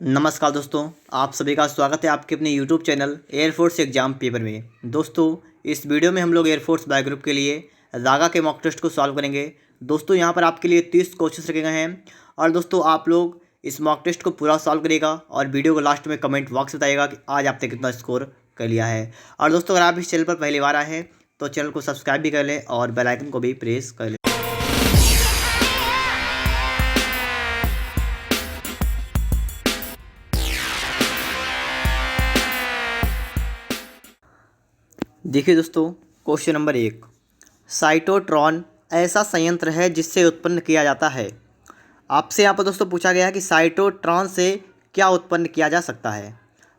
नमस्कार दोस्तों, आप सभी का स्वागत है आपके अपने YouTube channel air force exam paper में। दोस्तों, इस वीडियो में हम लोग एयरफोर्स बाय ग्रुप के लिए रागा के मॉक टेस्ट को सॉल्व करेंगे। दोस्तों, यहां पर आपके लिए 30 क्वेश्चन रखे गए हैं और दोस्तों आप लोग इस मॉक टेस्ट को पूरा सॉल्व करिएगा और वीडियो को लास्ट में कमेंट बॉक्स बताइएगा कि आज आपने कितना स्कोर कर लिया है। और दोस्तों, अगर आप इस चैनल पर पहली बार आए हैं तो चैनल को सब्सक्राइब भी कर लें और बेल आइकन को भी प्रेस कर लें। देखिए दोस्तों, क्वेश्चन नंबर 1, साइटोट्रॉन ऐसा संयंत्र है जिससे उत्पन्न किया जाता है। आपसे यहाँ पर दोस्तों पूछा गया है कि साइटोट्रॉन से क्या उत्पन्न किया जा सकता है।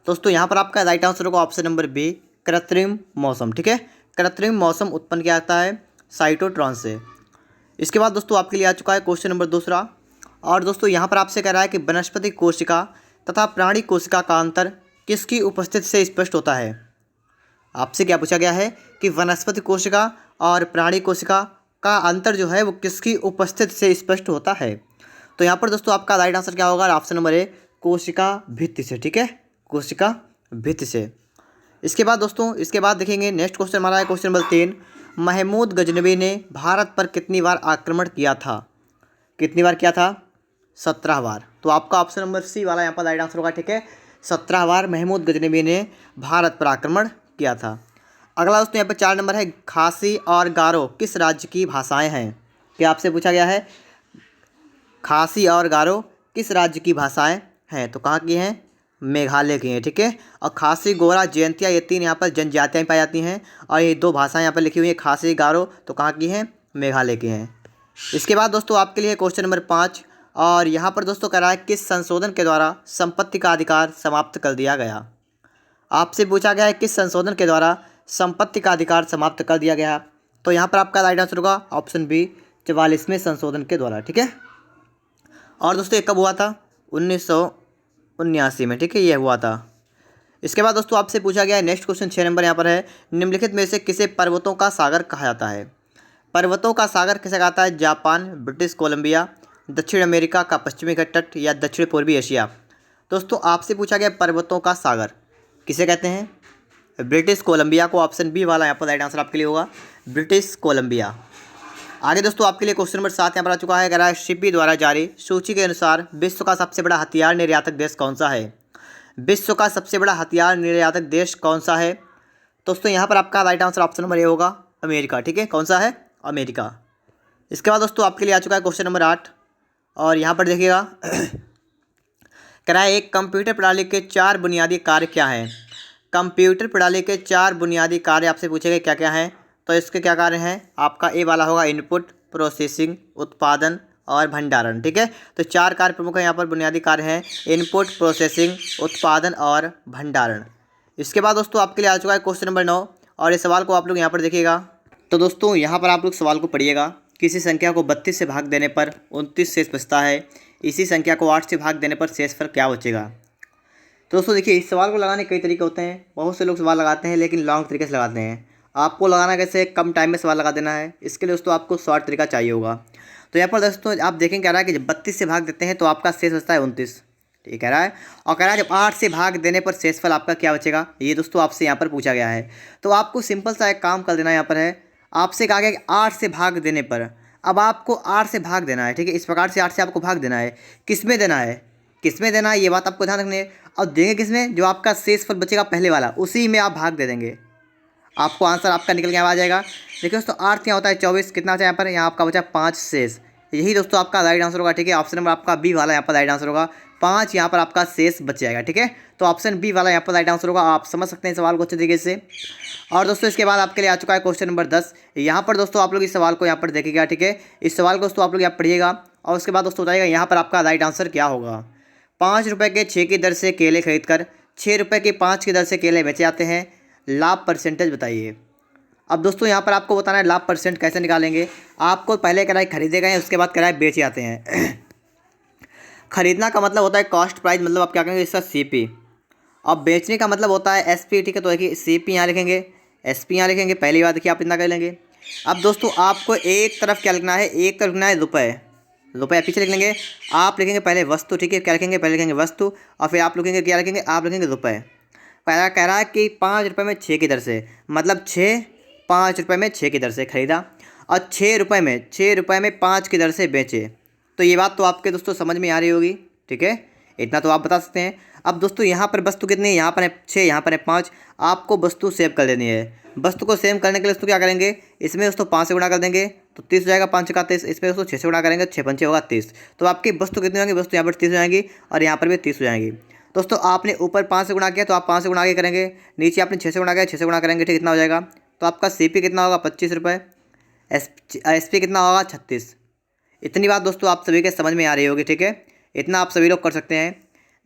दोस्तों यहाँ पर आपका राइट आंसर होगा ऑप्शन नंबर बी, कृत्रिम मौसम। ठीक है, कृत्रिम मौसम उत्पन्न किया जाता है साइटोट्रॉन से। इसके बाद दोस्तों आपके लिए आ चुका है क्वेश्चन नंबर 2। और दोस्तों यहाँ पर आपसे कह रहा है कि वनस्पति कोशिका तथा प्राणी कोशिका का अंतर किसकी उपस्थिति से स्पष्ट होता है। आपसे क्या पूछा गया है कि वनस्पति कोशिका और प्राणी कोशिका का अंतर जो है वो किसकी उपस्थिति से स्पष्ट होता है। तो यहाँ पर दोस्तों आपका राइट आंसर क्या होगा, ऑप्शन नंबर ए, कोशिका भित्ति से। ठीक है, कोशिका भित्ति से। इसके बाद दोस्तों देखेंगे नेक्स्ट क्वेश्चन हमारा है क्वेश्चन नंबर 3, महमूद गजनवी ने भारत पर कितनी बार आक्रमण किया था। कितनी बार किया था? 17 बार। तो आपका ऑप्शन नंबर सी वाला यहाँ पर राइट आंसर होगा। ठीक है, 17 बार महमूद गजनवी ने भारत पर आक्रमण किया था। अगला दोस्तों यहाँ पर 4 नंबर है, खासी और गारो किस राज्य की भाषाएं हैं। क्या आपसे पूछा गया है खासी और गारो किस राज्य की भाषाएं हैं। तो कहाँ की हैं? मेघालय की हैं। ठीक है, और खासी, गोरा, जयंतिया ये 3 यहाँ पर जनजातियाँ पाई जाती हैं और ये 2 भाषाएं यहाँ पर लिखी हुई हैं, खासी गारो, तो कहाँ की हैं? मेघालय की हैं। इसके बाद दोस्तों आपके लिए क्वेश्चन नंबर 5, और यहाँ पर दोस्तों कह रहा है किस संशोधन के द्वारा संपत्ति का अधिकार समाप्त कर दिया गया। आपसे पूछा गया है किस संशोधन के द्वारा संपत्ति का अधिकार समाप्त कर दिया गया। तो यहाँ पर आपका राइट आंसर होगा ऑप्शन बी, 44वें संशोधन के द्वारा। ठीक है, और दोस्तों ये कब हुआ था? 1979 में। ठीक है, ये हुआ था। इसके बाद दोस्तों आपसे पूछा गया है नेक्स्ट क्वेश्चन 6 नंबर यहाँ पर है, निम्नलिखित में से किसे पर्वतों का सागर कहा जाता है। पर्वतों का सागर किसे कहता है? जापान, ब्रिटिश कोलंबिया, दक्षिण अमेरिका का पश्चिमी तट या दक्षिण पूर्वी एशिया। दोस्तों आपसे पूछा गया पर्वतों का सागर किसे कहते हैं? ब्रिटिश कोलंबिया को। ऑप्शन बी वाला यहाँ पर राइट आंसर आपके लिए होगा, ब्रिटिश कोलंबिया। आगे दोस्तों आपके लिए क्वेश्चन नंबर 7 यहाँ पर आ चुका है, कह रहा है शिपी द्वारा जारी सूची के अनुसार विश्व का सबसे बड़ा हथियार निर्यातक देश कौन सा है। विश्व का सबसे बड़ा हथियार निर्यातक देश कौन सा है? दोस्तों यहाँ पर आपका right answer option number A होगा, अमेरिका। ठीक है, कौन सा है? अमेरिका। इसके बाद दोस्तों आपके लिए आ चुका है क्वेश्चन नंबर 8, और यहाँ पर देखिएगा कह रहा है एक कंप्यूटर प्रणाली के 4 बुनियादी कार्य क्या हैं। कंप्यूटर प्रणाली के 4 बुनियादी कार्य आपसे पूछे गए क्या क्या हैं। तो इसके क्या कार्य हैं? आपका ए वाला होगा इनपुट, प्रोसेसिंग, उत्पादन और भंडारण। ठीक है, तो 4 कार्य प्रमुख यहाँ पर बुनियादी कार्य हैं, इनपुट, प्रोसेसिंग, उत्पादन और भंडारण। इसके बाद दोस्तों आपके लिए आ चुका है क्वेश्चन नंबर 9, और इस सवाल को आप लोग यहाँ पर देखिएगा। तो दोस्तों यहाँ पर आप लोग सवाल को पढ़िएगा, किसी संख्या को 32 से भाग देने पर 29 शेष बचता है, इसी संख्या को 8 से भाग देने पर शेषफल क्या बचेगा। तो दोस्तों देखिए, इस सवाल को लगाने के कई तरीके होते हैं। बहुत से लोग सवाल लगाते हैं लेकिन लॉन्ग तरीके से लगाते हैं। आपको लगाना कैसे? कम टाइम में सवाल लगा देना है। इसके लिए दोस्तों आपको शॉर्ट तरीका चाहिए होगा। तो यहाँ पर दोस्तों आप देखें कह रहा है कि जब 32 से भाग देते हैं तो आपका शेष बचता है 29। ठीक कह रहा है, और कह रहा है जब 8 से भाग देने पर शेषफल आपका क्या बचेगा। ये दोस्तों आपसे यहाँ पर पूछा गया है। तो आपको सिंपल सा एक काम कर देना। यहाँ पर है आपसे कहा गया कि 8 से भाग देने पर, अब आपको 8 से भाग देना है। ठीक है, इस प्रकार से 8 से आपको भाग देना है। किस में देना है? किस में देना है ये बात आपको ध्यान रखनी है। और देंगे किस में? जो आपका शेषफल बचेगा पहले वाला, उसी में आप भाग दे देंगे, आपको आंसर आपका निकल के आ जाएगा। देखिए दोस्तों 8 यहाँ होता है 24, कितना बचा यहाँ पर? यहाँ आपका बचा 5 शेष। यही दोस्तों आपका राइट आंसर होगा। ठीक है, ऑप्शन नंबर आपका बी वाला यहाँ पर राइट आंसर होगा, 5 यहाँ पर आपका शेष बच जाएगा। ठीक है, तो ऑप्शन बी वाला यहाँ पर राइट आंसर होगा। आप समझ सकते हैं सवाल को अच्छे तरीके से। और दोस्तों इसके बाद आपके लिए आ चुका है क्वेश्चन नंबर 10। यहाँ पर दोस्तों आप लोग इस सवाल को यहाँ पर देखिएगा। ठीक है, इस सवाल को दोस्तों आप लोग यहाँ पढ़िएगा और उसके बाद दोस्तों बताइएगा यहाँ पर आपका राइट आंसर क्या होगा। 5 रुपये के 6 की दर से केले खरीदकर 6 रुपये के 5 की दर से केले बेचे जाते हैं, लाभ परसेंटेज बताइए। अब दोस्तों यहाँ पर आपको बताना है लाभ परसेंट कैसे निकालेंगे। आपको पहले कराए खरीदे गए, उसके बाद कराए बेचे जाते हैं। खरीदना का मतलब होता है कॉस्ट प्राइस, मतलब आप क्या कहेंगे इसका CP। अब बेचने का मतलब होता है SP। ठीक है, तो देखिए CP यहाँ लिखेंगे, SP यहाँ लिखेंगे। पहली बात देखिए आप इतना कर लेंगे। अब दोस्तों आपको एक तरफ क्या लिखना है? एक तरफ लिखना है रुपये। रुपये पीछे लिख लेंगे। आप लिखेंगे पहले वस्तु, ठीक है, क्या लिखेंगे, पहले लिखेंगे वस्तु और फिर आप लिखेंगे, क्या लिखेंगे, आप लिखेंगे रुपये। पहला कह रहा है कि 5 रुपये में 6 की दर से, मतलब 5 रुपये में 6 की दर से खरीदा और 6 रुपये में 5 की दर से बेचे। तो ये बात तो आपके दोस्तों समझ में आ रही होगी, ठीक है, इतना तो आप बता सकते हैं। अब दोस्तों यहाँ पर वस्तु कितनी है, यहाँ पर है 6, यहाँ पर है 5। आपको वस्तु सेव कर लेनी है। वस्तु को सेव करने के लिए दोस्तों क्या करेंगे, इसमें दोस्तों 5 से गुणा कर देंगे तो 30 हो जाएगा, 5 का 30। इसमें दोस्तों 6 से गुणा करेंगे, 6 पंचे होगा 30। तो आपकी वस्तु कितनी होगी, वस्तु यहाँ पर 30 हो जाएंगी और यहाँ पर भी 30 हो जाएंगी। दोस्तों आपने ऊपर 5 से गुणा किया तो आप 5 से गुणा आगे करेंगे, नीचे आपने 6 से गुणा किया, 6 से गुणा करेंगे, ठीक, कितना हो जाएगा। तो आपका CP कितना होगा, 25 रुपये। SP कितना होगा, 36। इतनी बात दोस्तों आप सभी के समझ में आ रही होगी, ठीक है, इतना आप सभी लोग कर सकते हैं।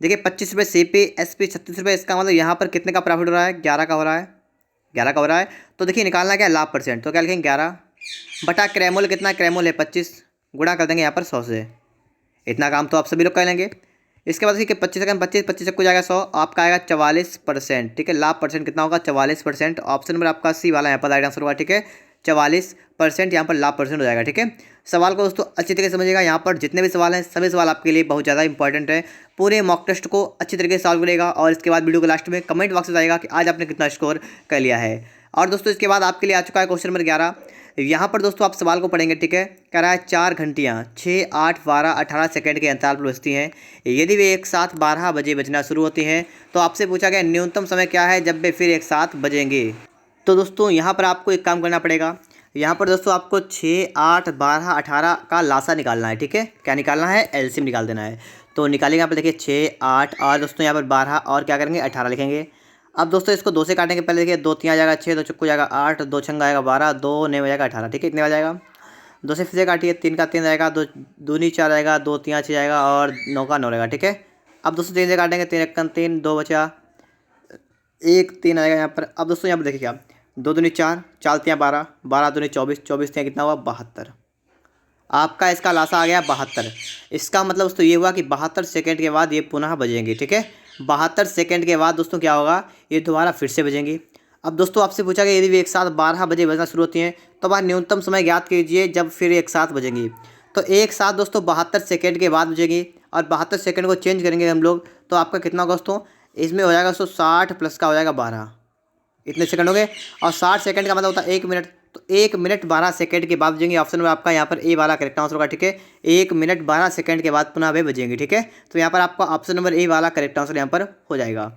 देखिए 25 रुपये CP, SP 36 रुपये, इसका मतलब यहाँ पर कितने का प्रॉफिट हो रहा है, 11 का हो रहा है, 11 का हो रहा है। तो देखिए निकालना क्या है, लाभ %, तो क्या लिखेंगे 11 बटा क्रैमोल, कितना क्रैमोल है 25, गुणा कर देंगे यहाँ पर 100 से। इतना काम तो आप सभी लोग कर लेंगे। इसके बाद देखिए 25 सेकंड 25 25 को जाएगा 100, आपका आएगा 44%, ठीक है। लाभ % कितना होगा, 44%। ऑप्शन नंबर आपका C वाला यहाँ पर राइट आंसर होगा, ठीक है, 44% यहाँ पर लाभ % हो जाएगा, ठीक है। सवाल को दोस्तों अच्छी तरीके से समझिएगा। यहाँ पर जितने भी सवाल हैं सभी सवाल आपके लिए बहुत ज़्यादा इंपॉर्टेंट है। पूरे मॉक टेस्ट को अच्छी तरीके से सॉल्व करेगा और इसके बाद वीडियो के लास्ट में कमेंट बॉक्स में बताएगा कि आज आपने कितना स्कोर कर लिया है। और दोस्तों इसके बाद आपके लिए आ चुका है क्वेश्चन नंबर 11। यहाँ पर दोस्तों आप सवाल को पढ़ेंगे, ठीक है। कह रहा है 4 घंटियाँ 6, 8, 12, 18 सेकंड के अंतराल पर बजती हैं। यदि वे एक साथ 12 बजे बजना शुरू होती हैं तो आपसे पूछा गया न्यूनतम समय क्या है जब वे फिर एक साथ बजेंगे। तो दोस्तों यहाँ पर आपको एक काम करना पड़ेगा। यहाँ पर दोस्तों आपको 6, 8, 12, 18 का लासा निकालना है, ठीक है। क्या निकालना है, LCM निकाल देना है। तो निकालेंगे यहाँ पर देखिए 6, 8 और दोस्तों यहाँ पर 12 और क्या करेंगे 18 लिखेंगे। अब दोस्तों इसको 2 से काटेंगे, पहले देखिए 2 3 आ जाएगा 6, 2 चुक्कू जाएगा 8, 2 छंगा आएगा 12, 2 9 जाएगा 18, ठीक है, इतने आ जाएगा। 2 से फिर से काटिए, 3 का 3 आएगा, 2 दूनी 4 आएगा, 2 3 6 आएगा और 9 का 9 रहेगा, ठीक है। अब दोस्तों 3 से काटेंगे, 3 1 3, 2 बचा 1 3 आएगा यहाँ पर। अब दोस्तों यहाँ पर देखिए क्या, 2 दूनी 4, 4 3 12, 12 दूनी 24, 24 3 कितना हुआ 72। आपका इसका लासा आ गया 72। इसका मतलब दोस्तों ये हुआ कि 72 सेकंड के बाद ये पुनः बजेंगे, ठीक है। 72 सेकंड के बाद दोस्तों क्या होगा, ये दोबारा फिर से बजेंगी। अब दोस्तों आपसे पूछा गया यदि वे एक साथ 12 बजे बजना शुरू होती हैं तो बाद न्यूनतम समय ज्ञात कीजिए जब फिर एक साथ बजेंगी। तो एक साथ दोस्तों 72 सेकंड के बाद बजेगी और 72 सेकंड को चेंज करेंगे हम लोग तो आपका कितना होगा दोस्तों, इसमें हो जाएगा दोस्तों 60 प्लस का हो जाएगा 12, इतने सेकंड हो गए। और 60 सेकंड का मतलब होता है 1 मिनट, तो 1 मिनट 12 सेकंड के बाद बजेंगे। ऑप्शन में आपका यहाँ पर A वाला करेक्ट आंसर होगा, ठीक है। 1 मिनट 12 सेकंड के बाद पुनः वे बजेंगे, ठीक है। तो यहाँ पर आपका ऑप्शन नंबर A वाला करेक्ट आंसर यहाँ पर हो जाएगा।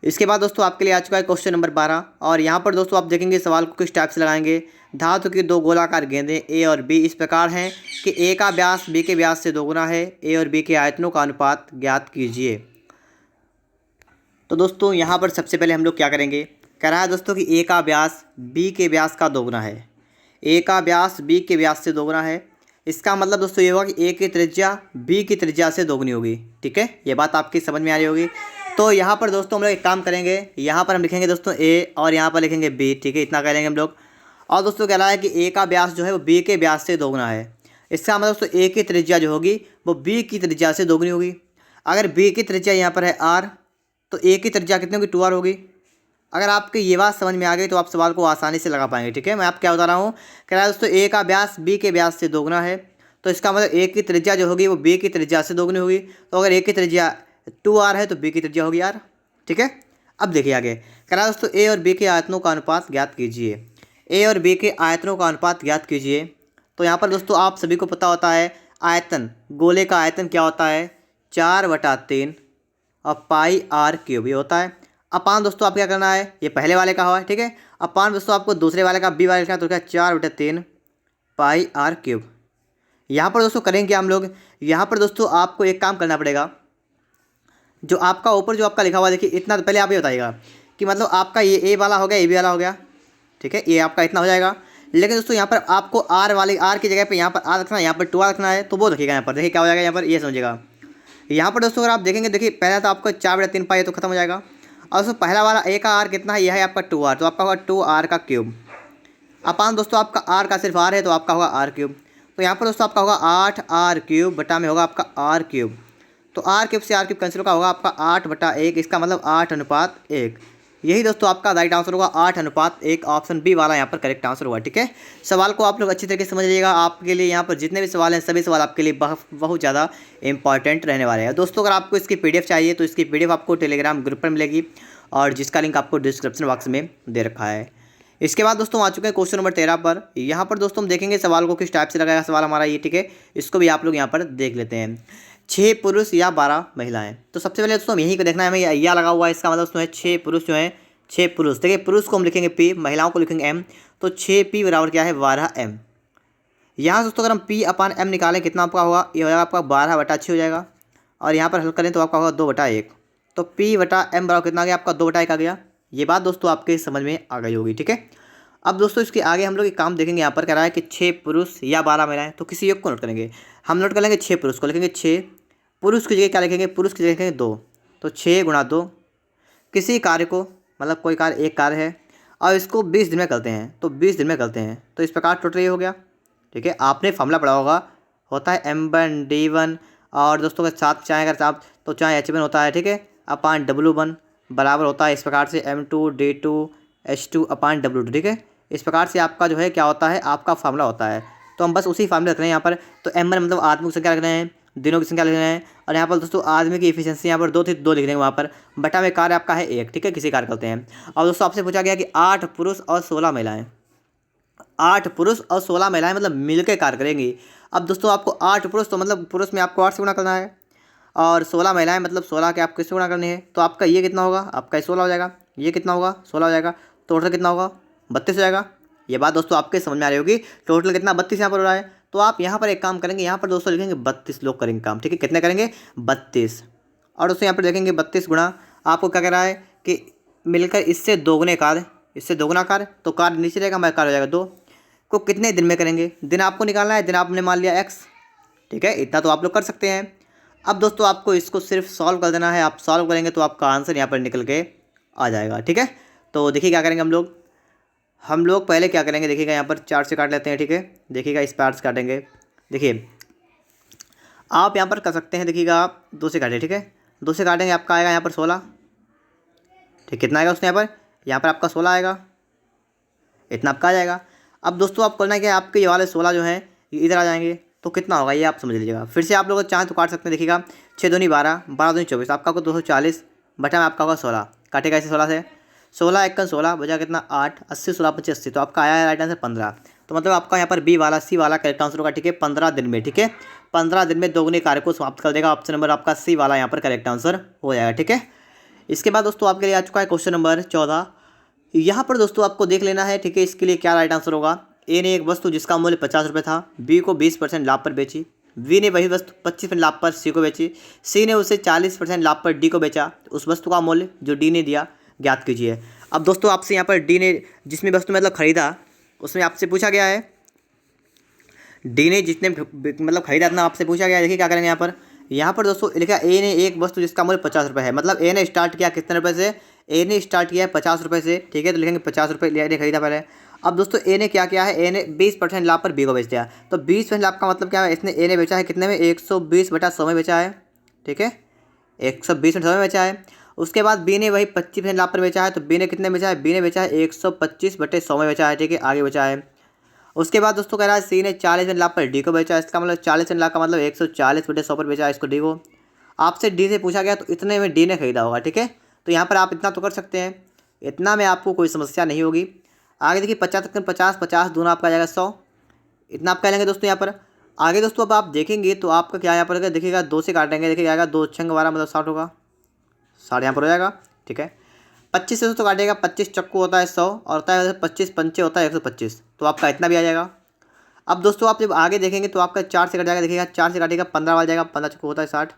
इसके बाद दोस्तों आपके लिए आ चुका है क्वेश्चन नंबर 12 और यहाँ पर दोस्तों आप देखेंगे सवाल को किस टाइप से लगाएंगे। धातु की 2 गोलाकार गेंदें A और B इस प्रकार हैं कि A का व्यास B के व्यास से 2 गुना है। A और B के आयतनों का अनुपात ज्ञात कीजिए। तो दोस्तों यहाँ पर सबसे पहले हम लोग क्या करेंगे, कह रहा है दोस्तों कि A का व्यास B के व्यास का 2 गुना है। A का व्यास B के व्यास से 2 गुना है। इसका मतलब दोस्तों ये होगा कि A की त्रिज्या B की त्रिज्या से 2 गुनी होगी, ठीक है। ये बात आपकी समझ में आ रही होगी। तो यहाँ पर दोस्तों हम लोग एक काम करेंगे, यहाँ पर हम लिखेंगे दोस्तों A और यहाँ पर लिखेंगे B, ठीक है, इतना कह लेंगे हम लोग। और दोस्तों कह रहा है कि A का व्यास जो है वो B के व्यास से 2 गुना है। इसका मतलब दोस्तों A की त्रिज्या जो होगी वो B की त्रिज्या से 2 गुनी होगी। अगर B की त्रिज्या यहाँ पर है R तो A की त्रिज्या कितनी होगी 2R होगी। अगर आपके ये बात समझ में आ गई तो आप सवाल को आसानी से लगा पाएंगे, ठीक है। मैं आप क्या बता रहा हूँ, कह रहा है दोस्तों A का व्यास B के व्यास से 2 गुना है। तो इसका मतलब A की त्रिज्या जो होगी वो B की त्रिज्या से 2 गुनी होगी। तो अगर A की त्रिज्या 2R है तो B की त्रिज्या होगी R, ठीक है। अब देखिए आगे कह रहा है दोस्तों A और B के आयतनों का अनुपात ज्ञात कीजिए। A और B के आयतनों का अनुपात ज्ञात कीजिए। तो यहाँ पर दोस्तों आप सभी को पता होता है आयतन, गोले का आयतन क्या होता है 4/3 और πr³ ये होता है। अपान दोस्तों आप क्या करना है, ये पहले वाले का हुआ है, ठीक है। अपान दोस्तों आपको दूसरे वाले का B वाले का तो क्या 4/3 πr³। यहाँ पर दोस्तों करेंगे क्या हम लोग, यहाँ पर दोस्तों आपको एक काम करना पड़ेगा। जो आपका ऊपर जो आपका लिखा हुआ देखिए इतना, तो पहले आप ये बताइएगा कि मतलब आपका ये A वाला हो गया, A B वाला हो गया, ठीक है, ये आपका इतना हो जाएगा। लेकिन दोस्तों यहाँ पर आपको R की जगह पे यहाँ पर R रखना है, यहाँ पर 2R रखना है। तो वो देखिएगा यहाँ पर देखिए क्या हो जाएगा, यहाँ पर ये समझिएगा। यहाँ पर दोस्तों अगर आप देखेंगे देखिए पहला तो आपका 4/3 पाई तो खत्म हो जाएगा। और दोस्तों पहला वाला A का R कितना है, यह है आपका 2R, तो आपका होगा 2R का क्यूब। अपान दोस्तों आपका R का सिर्फ R है तो आपका होगा R³। तो यहाँ पर दोस्तों आपका होगा 8R³ बटा में होगा आपका R³। तो R³ से R³ कैंसिल का होगा आपका 8/1, इसका मतलब 8:1। यही दोस्तों आपका राइट आंसर होगा 8:1, ऑप्शन बी वाला यहाँ पर करेक्ट आंसर होगा। ठीक है, सवाल को आप लोग अच्छी तरीके से समझ लीजिएगा। आपके लिए यहाँ पर जितने भी सवाल हैं सभी सवाल आपके लिए बहुत ज़्यादा इंपॉर्टेंट रहने वाले हैं। दोस्तों अगर आपको इसकी PDF चाहिए तो इसकी PDF आपको टेलीग्राम ग्रुप पर मिलेगी और जिसका लिंक आपको डिस्क्रिप्शन बॉक्स में दे रखा है। इसके बाद दोस्तों आ चुके हैं क्वेश्चन नंबर 13 पर। यहाँ पर दोस्तों हम देखेंगे सवाल को किस टाइप से लगाएगा सवाल हमारा ये। ठीक है, इसको भी आप लोग यहाँ पर देख लेते हैं। 6 पुरुष या 12 महिलाएं। तो सबसे पहले दोस्तों हम यहीं को देखना है, हमें या लगा हुआ है, इसका मतलब दोस्तों है 6 पुरुष जो हैं 6 पुरुष। देखिए पुरुष को हम लिखेंगे P, महिलाओं को लिखेंगे M, तो 6P बराबर क्या है 12M। यहाँ दोस्तों अगर हम P/M निकालें कितना आपका होगा, ये हो जाएगा आपका 12/6 हो जाएगा। और यहाँ पर हल करें तो आपका होगा 2/1। तो P/M बराबर कितना आ गया आपका 2/1 आ गया। ये बात दोस्तों आपके समझ में आ गई होगी। ठीक है, अब दोस्तों इसके आगे हम लोग एक काम देखेंगे। यहाँ पर कह रहा है कि 6 पुरुष या 12 महिलाएं, तो किसी एक को नोट करेंगे। हम नोट कर लेंगे 6 पुरुष को, लिखेंगे 6, पुरुष की जगह क्या लिखेंगे, पुरुष की जगह लिखेंगे 2, तो 6 × 2। किसी कार्य को मतलब कोई कार्य एक कार्य है और इसको 20 दिन में करते हैं, तो 20 दिन में करते हैं, तो इस प्रकार टोटल ये हो गया। ठीक है, आपने फॉर्मूला पढ़ा होगा, होता है M1D1 और दोस्तों के साथ चाहे अगर आप तो चाहे H1 होता है। ठीक है, अपान W1 बराबर होता है इस प्रकार से M2D2H2/W2। ठीक है, इस प्रकार से आपका जो है क्या होता है आपका फार्मूला होता है। तो हम बस उसी फार्मूले रख रहे हैं यहाँ पर। तो M1 मतलब आदमियों की संख्या रख रहे हैं, दिनों की संख्या लिख रहे हैं, और यहाँ पर दोस्तों आदमी की एफिशिएंसी यहाँ पर 2 थी, 2 लिख देंगे वहाँ पर। बटा में कार्य आपका है 1। ठीक है, किसी कार्य करते हैं। और दोस्तों आपसे पूछा गया कि 8 पुरुष और 16 महिलाएं। 8 पुरुष और 16 महिलाएं मतलब मिलकर कार्य करेंगी। अब दोस्तों आपको 8 पुरुष तो मतलब पुरुष में आपको 8 से गुणा करना है, और 16 महिलाएं मतलब 16 के आपको किससे गुणा करनी है। तो आपका ये कितना होगा, आपका 16 हो जाएगा, ये कितना होगा 16 हो जाएगा, टोटल कितना होगा 32 हो जाएगा। ये बात दोस्तों आपके समझ में आ रही होगी। टोटल कितना 32 यहाँ पर हो रहा है। तो आप यहाँ पर एक काम करेंगे, यहाँ पर दोस्तों लिखेंगे 32 लोग करेंगे काम। ठीक है, कितने करेंगे 32। और दोस्तों यहाँ पर देखेंगे 32 गुणा, आपको क्या कह रहा है कि मिलकर इससे दोगुने कार्य, इससे दोगुना कार्य, तो कार्य नीचे रहेगा, हमारा कार्य हो जाएगा 2 को कितने दिन में करेंगे। दिन आपको निकालना है, दिन आपने मान लिया x। ठीक है, इतना तो आप लोग कर सकते हैं। अब दोस्तों आपको इसको सिर्फ सॉल्व कर देना है। आप सॉल्व करेंगे तो आपका आंसर यहाँ पर निकल के आ जाएगा। ठीक है, तो देखिए क्या करेंगे हम लोग पहले क्या करेंगे, देखिएगा यहाँ पर 4 से काट लेते हैं। ठीक है, देखिएगा इस पार्ट से काटेंगे। देखिए आप यहाँ पर कर सकते हैं, देखिएगा आप 2 से काटें। ठीक है, 2 से काटेंगे आपका आएगा यहाँ पर 16। ठीक, कितना आएगा उसने यहाँ पर आपका 16 आएगा, इतना आपका आ जाएगा। अब दोस्तों आप करना क्या है, आपके ये वाले 16 जो हैं ये इधर आ जाएंगे, तो कितना होगा ये आप समझ लीजिएगा। फिर से आप लोग चाहें तो काट सकते हैं। देखिएगा 6 दूनी 12, 12 दूनी 24, आपका होगा 240, बटा में आपका होगा 16। काटेगा इसे 16 से, 16 1 16 बचा कितना 8, 80 16 25 80, तो आपका आया है राइट आंसर 15। तो मतलब आपका यहाँ पर बी वाला सी वाला करेक्ट आंसर होगा। ठीक है, 15 दिन में। ठीक है, 15 दिन में दोगुने कार्य को समाप्त कर देगा। ऑप्शन नंबर आपका सी वाला यहाँ पर करेक्ट आंसर हो जाएगा। ठीक है, इसके बाद दोस्तों आपके लिए आ चुका है क्वेश्चन नंबर 14। यहाँ पर दोस्तों आपको देख लेना है। ठीक है, इसके लिए क्या राइट आंसर होगा। ए ने एक वस्तु जिसका मूल्य 50 रुपये था बी को 20% लाभ पर बेची, बी ने वही वस्तु 25% लाभ पर सी को बेची, सी ने उसे 40% लाभ पर डी को बेचा। उस वस्तु का मूल्य जो डी ने दिया ज्ञात कीजिए। अब दोस्तों आपसे यहाँ पर डी ने जिसमें वस्तु मतलब खरीदा उसमें आपसे पूछा गया है, डी ने जितने मतलब खरीदा इतना आपसे पूछा गया है। देखिए क्या करेंगे यहाँ पर दोस्तों लिखा ए ने एक वस्तु जिसका मूल्य 50 रुपये है, मतलब ए ने स्टार्ट किया कितने रुपये से, ए ने स्टार्ट किया है 50 रुपये से। ठीक है, तो लिखेंगे 50 रुपये ने खरीदा पहले। अब दोस्तों ए ने क्या किया है, ए ने 20% लाभ पर बी को बेच दिया। तो 20% लाभ का मतलब क्या है, इसने ए ने बेचा है कितने में 120/100 में बेचा है। ठीक है, 120/100 में बेचा है। उसके बाद बी ने वही 25% लाभ पर बेचा है, तो बी ने कितने बेचा है, बी ने बेचा है 125/100 में बेचा है। ठीक है, आगे बेचा है। उसके बाद दोस्तों कह रहा है सी ने 40% लाभ पर डी को बेचा, इसका मतलब 40% लाभ का मतलब 140/100 पर बेचा है इसको डी को। आपसे डी से पूछा गया तो इतने में डी ने खरीदा होगा। ठीक है, तो यहाँ पर आप इतना तो कर सकते हैं, इतना में आपको कोई समस्या नहीं होगी। आगे देखिए 50 तक 50 50 दोनों आपका आ जाएगा 100, इतना आप कह लेंगे दोस्तों यहाँ पर। आगे दोस्तों अब आप देखेंगे तो आपका क्या यहाँ पर देखिएगा 2 से काटेंगे, देखिएगा आएगा 2 छंग 12 मतलब 60 होगा, 60 यहाँ पर हो जाएगा। ठीक है, 25 से दोस्तों काटेगा, 25 चक्कू होता है 100 और होता है 25 पंचे होता है 125, तो आपका इतना भी आ जाएगा। अब दोस्तों आप जब आगे देखेंगे तो आपका 4 से कट जाएगा, देखिएगा 4 से काटेगा 15 वाला जाएगा, 15 चक्कू होता है 60।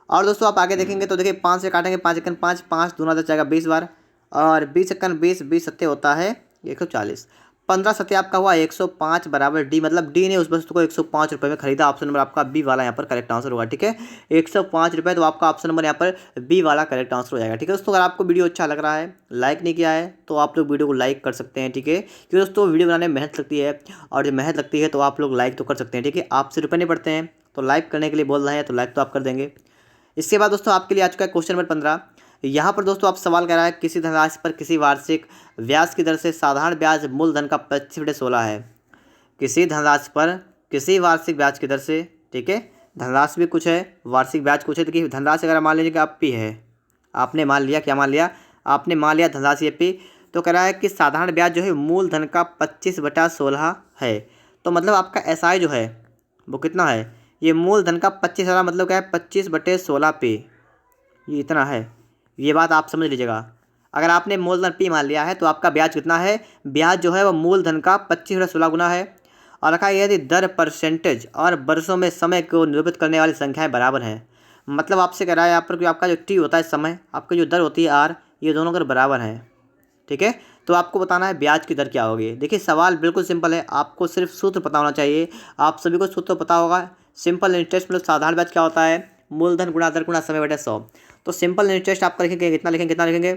और दोस्तों आप आगे देखेंगे तो देखिए 5 से काटेंगे, 5 एकन 5, 5 दूना 10 जाएगा 20 बार, और 20 एकन 20, 20 सत्ते होता है 140, 15 सत्ते आपका हुआ 105 बराबर डी, मतलब डी ने उस वस्तु को 105 रुपये में खरीदा। ऑप्शन नंबर आपका बी वाला यहाँ पर करेक्ट आंसर होगा। ठीक है, 105 रुपये, तो आपका ऑप्शन नंबर यहाँ पर बी वाला करेक्ट आंसर हो जाएगा। ठीक है दोस्तों, अगर आपको वीडियो अच्छा लग रहा है, लाइक नहीं किया है तो आप लोग वीडियो को लाइक कर सकते हैं। ठीक है, क्योंकि दोस्तों वीडियो बनाने में मेहनत लगती है, और जब मेहनत लगती है तो आप लोग लाइक तो कर सकते हैं। ठीक है, आपसे रुपये नहीं पड़ते हैं, तो लाइक करने के लिए बोल रहे हैं तो लाइक तो आप कर देंगे। इसके बाद दोस्तों आपके लिए आ चुका है क्वेश्चन नंबर 15। यहाँ पर दोस्तों आप सवाल कह रहा है किसी धनराशि पर किसी वार्षिक ब्याज की दर से साधारण ब्याज मूलधन का 25/16 है। किसी धनराशि पर किसी वार्षिक ब्याज की दर से, ठीक है, धनराशि भी कुछ है, वार्षिक ब्याज कुछ है। देखिए धनराशि अगर मान लीजिए कि आप पी है, आपने मान लिया, क्या मान लिया, आपने मान लिया धनराशि पी, तो कह रहा है कि साधारण ब्याज जो है मूलधन का 25/16 है। तो मतलब आपका एसआई जो है वो कितना है, ये मूलधन का 25 मतलब क्या है 25/16 पे, ये इतना है। ये बात आप समझ लीजिएगा। अगर आपने मूलधन पी मान लिया है तो आपका ब्याज कितना है, ब्याज जो है वो मूलधन का 25/16 गुना है। और रखा है यदि दर परसेंटेज और वर्षों में समय को निरूपित करने वाली संख्याएं बराबर हैं। मतलब आपसे कह रहा है यहाँ पर कि आपका जो टी होता है समय, आपकी जो दर होती है आर, ये दोनों अगर बराबर हैं, ठीक है, तो आपको बताना है ब्याज की दर क्या होगी। देखिए सवाल बिल्कुल सिंपल है, आपको सिर्फ सूत्र पता होना चाहिए। आप सभी को सूत्र पता होगा। सिंपल इंटरेस्ट मतलब साधारण ब्याज क्या होता है, मूलधन गुणा दर गुणा समय बटे 100। तो सिंपल इंटरेस्ट आपका लिखेंगे कितना लिखेंगे, कितना लिखेंगे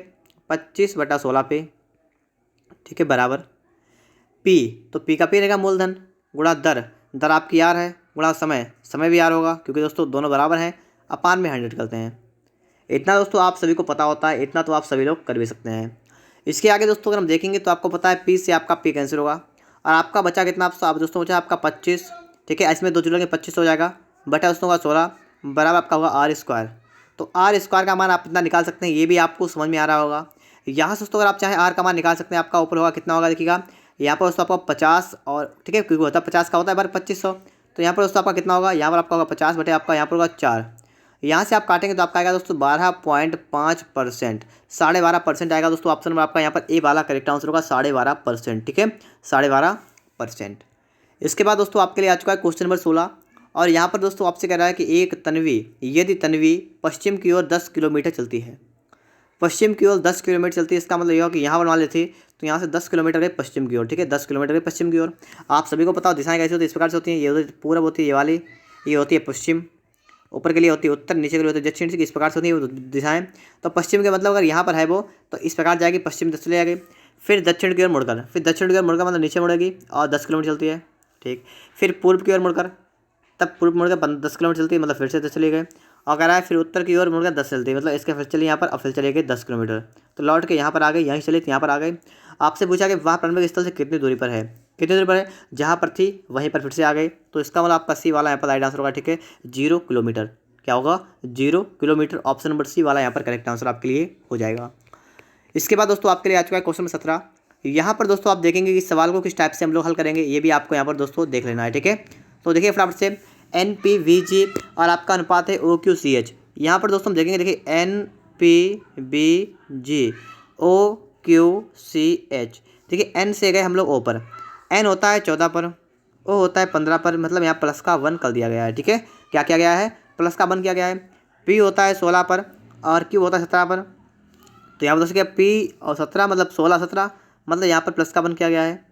25/16 पे, ठीक है, बराबर पी, तो पी का पी रहेगा मूलधन गुणा दर, दर आपकी आर है, गुणा समय, समय भी आर होगा क्योंकि दोस्तों दोनों बराबर हैं, अपान में 100 करते हैं। इतना दोस्तों आप सभी को पता होता है, इतना तो आप सभी लोग कर भी सकते हैं। इसके आगे दोस्तों अगर हम देखेंगे तो आपको पता है पी से आपका पी कैंसिल होगा और आपका बचा कितना, आप दोस्तों बचा आपका 25, ठीक है, इसमें 2 जोड़ेंगे 25 हो जाएगा, बटा दोस्तों का 16 बराबर आपका होगा आर स्क्वायर। तो आर स्क्वायर का मान आप इतना निकाल सकते हैं, ये भी आपको समझ में आ रहा होगा। यहाँ से दोस्तों अगर आप चाहें आर का मान निकाल सकते हैं, आपका ऊपर होगा कितना होगा, देखिएगा यहाँ पर दोस्तों आपका 50 और, ठीक है, क्योंकि होता है 50 का होता है बार 2500, तो यहाँ पर दोस्तों आपका कितना होगा, यहाँ पर आपका होगा 50 बटे आपका यहाँ पर होगा 4, यहाँ से आप काटेंगे तो आपका आएगा दोस्तों 12.5%, 12.5% आएगा दोस्तों। ऑप्शन नंबर आपका यहाँ पर ए वाला करेक्ट आंसर होगा 12.5%, ठीक है, 12.5%। इसके बाद दोस्तों आपके लिए आ चुका है क्वेश्चन नंबर 16 और यहाँ पर दोस्तों आपसे कह रहा है कि एक तन्वी यदि तन्वी पश्चिम की ओर 10 किलोमीटर चलती है, पश्चिम की ओर 10 किलोमीटर चलती है, इसका मतलब यह हो कि यहाँ पर मान लेते तो यहाँ से 10 किलोमीटर गए पश्चिम की ओर, ठीक है, 10 किलोमीटर गए पश्चिम की ओर। आप सभी को पता हो दिशाएं कैसी होती है, इस प्रकार से होती हैं, ये पूरब होती है ये वाली, ये होती है पश्चिम, ऊपर के लिए होती है उत्तर, नीचे के लिए होती है दक्षिण, इस प्रकार से होती है वो दिशाएं। तो पश्चिम के मतलब अगर यहाँ पर है वो तो इस प्रकार जाएगी, पश्चिम 10 चले जाएगी, फिर दक्षिण की ओर मुड़कर, फिर दक्षिण की ओर मुड़कर मतलब नीचे मुड़ेगी और 10 किलोमीटर चलती है, ठीक, फिर पूर्व की ओर मुड़कर, तब पूर्व मुड़कर 10 किलोमीटर चलती है, मतलब फिर से 10 चले गए, और कह रहा है फिर उत्तर की ओर मुड़कर 10 चलती है, मतलब इसके फिर चलिए यहाँ पर और फिर चले गए 10 किलोमीटर, तो लौट के यहाँ पर आ गए, यहीं चले तो यहाँ पर आ गए। आपसे पूछा कि वहाँ प्रारंभिक स्थल से कितनी दूरी पर है, कितनी दूरी पर है, जहाँ पर थी वहीं पर फिर से आ गए, तो इसका मतलब आपका सी वाला यहाँ पर राइट आंसर होगा, ठीक है, 0 किलोमीटर, क्या होगा 0 किलोमीटर, ऑप्शन नंबर सी वाला यहाँ पर करेक्ट आंसर आपके लिए हो जाएगा। इसके बाद दोस्तों आपके लिए आ चुका है क्वेश्चन नंबर 17। यहाँ पर दोस्तों आप देखेंगे कि सवाल को किस टाइप से हम लोग हल करेंगे, ये भी आपको यहाँ पर दोस्तों देख लेना है, ठीक है। तो देखिए फटाफट से NPVG और आपका अनुपात है OQCH। यहाँ पर दोस्तों हम देखेंगे, देखिए NPVG OQCH, देखिए N से गए हम लोग O पर, N होता है 14 पर, O होता है 15 पर, मतलब यहाँ प्लस का 1 कर दिया गया है, ठीक है, क्या किया गया है, प्लस का 1 किया गया है। P होता है 16 पर और Q होता है 17 पर, तो यहाँ पर दोस्तों क्या P और 17 मतलब 16 17, मतलब यहाँ पर प्लस का 1 किया गया है।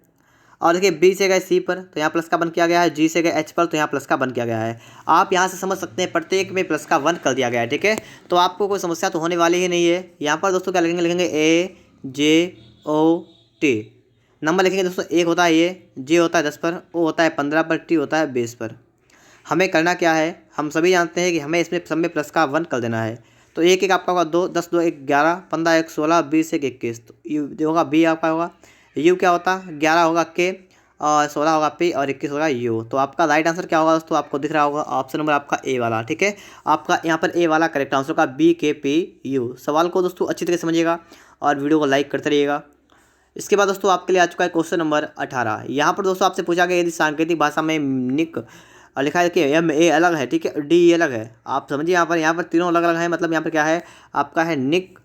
और देखिए B से गए C पर तो यहाँ प्लस का 1 किया गया है, G से गए H पर तो यहाँ प्लस का 1 किया गया है। आप यहाँ से समझ सकते हैं प्रत्येक में प्लस का 1 कर दिया गया है, ठीक है, तो आपको कोई समस्या तो होने वाली ही नहीं है। यहाँ पर दोस्तों क्या लिखेंगे, लिखेंगे AJOT, नंबर लिखेंगे दोस्तों, 1 होता है ये, J होता है 10 पर, O होता है 15 पर, T होता है 20 पर। हमें करना क्या है, हम सभी जानते हैं कि हमें इसमें सब में प्लस का 1 कर देना है। तो एक एक आपका होगा 2, 10 2 1 11, 15 1 16, 20 1 21, तो यू जो होगा बी आपका होगा, यू क्या होता है 11 होगा के और 16 होगा पी और 21 होगा यू। तो आपका राइट आंसर क्या होगा दोस्तों, आपको दिख रहा होगा ऑप्शन नंबर आपका ए वाला, ठीक है, आपका यहाँ पर ए वाला करेक्ट आंसर होगा BKPU। सवाल को दोस्तों अच्छी तरह समझिएगा और वीडियो को लाइक करते रहिएगा। इसके बाद दोस्तों आपके लिए आ चुका है क्वेश्चन नंबर 18। यहाँ पर दोस्तों आपसे पूछा गया यदि सांकेतिक भाषा में निक लिखा है कि MA अलग है, ठीक है, DE अलग है, आप समझिए यहाँ पर तीनों अलग अलग हैं, मतलब यहाँ पर क्या है आपका है निक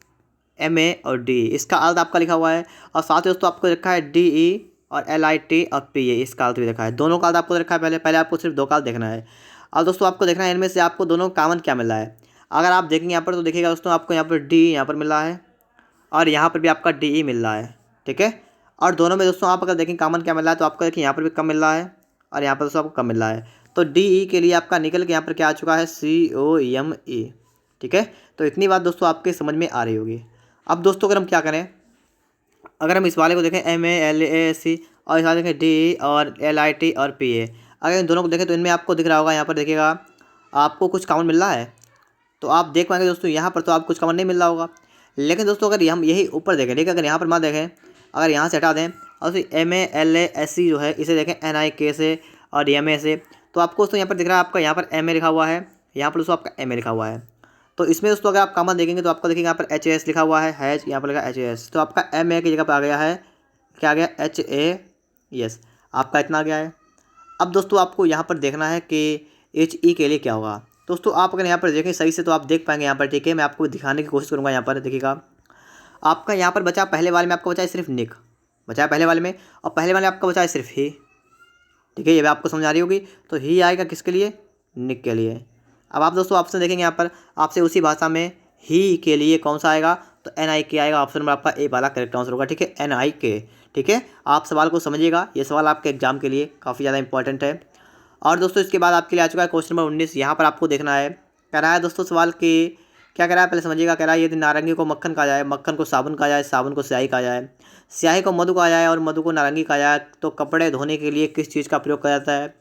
MA और DE, इसका अर्थ आपका लिखा हुआ है, और साथ ही दोस्तों आपको रखा है DE और LIT और PA, इसका अर्थ भी रखा है, दोनों का अर्थ आपको रखा है। पहले आपको सिर्फ 2 का अर्थ देखना है और दोस्तों आपको देखना है इनमें से आपको दोनों कॉमन क्या मिल रहा है। अगर आप देखेंगे यहाँ पर तो देखिएगा दोस्तों आपको यहाँ पर DE यहाँ पर मिल रहा है और यहाँ पर भी आपका DE मिल रहा है, ठीक है, और दोनों में दोस्तों आप अगर देखें कॉमन क्या मिल रहा है तो आपको देखिए यहाँ पर भी कम मिल रहा है और यहाँ पर दोस्तों आपको कम मिल रहा है। तो DE के लिए आपका निकल के यहाँ पर क्या आ चुका है COME, ठीक है, तो इतनी बात दोस्तों आपके समझ में आ रही होगी। अब दोस्तों अगर हम क्या करें, अगर हम इस वाले को देखें MA LAC और इस वाले देखें DE और LIT और PA, अगर इन दोनों को देखें तो इनमें आपको दिख रहा होगा यहाँ पर देखिएगा आपको कुछ कॉमन मिल रहा है, तो आप देख पाएंगे दोस्तों यहाँ पर तो आपको कुछ कॉमन नहीं मिल रहा होगा, लेकिन दोस्तों अगर हम यही ऊपर देखें, ठीक है, अगर यहाँ पर मान देखें, अगर यहाँ से हटा दें और फिर MALASE जो है इसे देखें NIK से और DMA से, तो आपको दोस्तों यहाँ पर दिख रहा है, आपका यहाँ पर MA लिखा हुआ है, यहाँ पर दोस्तों आपका MA लिखा हुआ है। तो इसमें दोस्तों अगर आप कॉमन देखेंगे तो आपको देखिए यहाँ पर HAS लिखा हुआ है, यहाँ पर लिखा HAS, तो आपका MA की जगह पर आ गया है, क्या आ गया, HAS, आपका इतना आ गया है। अब दोस्तों आपको यहाँ पर देखना है कि HE के लिए क्या होगा। दोस्तों आप अगर यहाँ पर देखें सही से तो आप देख पाएंगे यहाँ पर, ठीक है, मैं आपको दिखाने की कोशिश करूँगा। यहाँ पर देखिएगा, आपका यहाँ पर बचा, पहले वाले में आपका बचा है सिर्फ निक, बचा है पहले वाले में, और पहले वाले में आपका बचा है सिर्फ ही, ठीक है, ये भी आपको समझ आ रही होगी। तो ही आएगा किसके लिए, निक के लिए। अब आप दोस्तों ऑप्शन देखेंगे यहाँ पर, आपसे उसी भाषा में ही के लिए कौन सा आएगा, तो NIK आएगा। ऑप्शन नंबर आपका ए वाला करेक्ट आंसर होगा, ठीक है, NIK, ठीक है। आप सवाल को समझिएगा, ये सवाल आपके एग्जाम के लिए काफ़ी ज़्यादा इंपॉर्टेंट है। और दोस्तों इसके बाद आपके लिए आ चुका है क्वेश्चन नंबर 19। यहाँ पर आपको देखना है, कह रहा है दोस्तों सवाल कि क्या कह रहा है, पहले समझिएगा। कह रहा है यदि नारंगी को मक्खन कहा जाए, मक्खन को साबुन कहा जाए, साबुन को स्याही कहा जाए, स्याही को मधु कहा जाए और मधु को नारंगी कहा जाए, तो कपड़े धोने के लिए किस चीज़ का प्रयोग किया जाता है।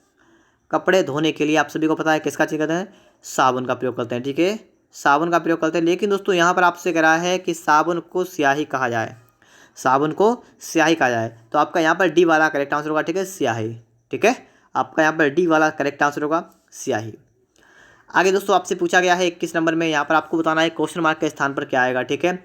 कपड़े धोने के लिए आप सभी को पता है किसका चीज़ करते हैं, साबुन का प्रयोग करते हैं, ठीक है, साबुन का प्रयोग करते हैं। लेकिन दोस्तों यहाँ पर आपसे कह रहा है कि साबुन को स्याही कहा जाए, साबुन को स्याही कहा जाए, तो आपका यहाँ पर डी वाला करेक्ट आंसर होगा, ठीक है, स्याही, ठीक है, आपका यहाँ पर डी वाला करेक्ट आंसर होगा, स्याही। आगे दोस्तों आपसे पूछा गया है 21 नंबर में, यहाँ पर आपको बताना है क्वेश्चन मार्क के स्थान पर क्या आएगा, ठीक है।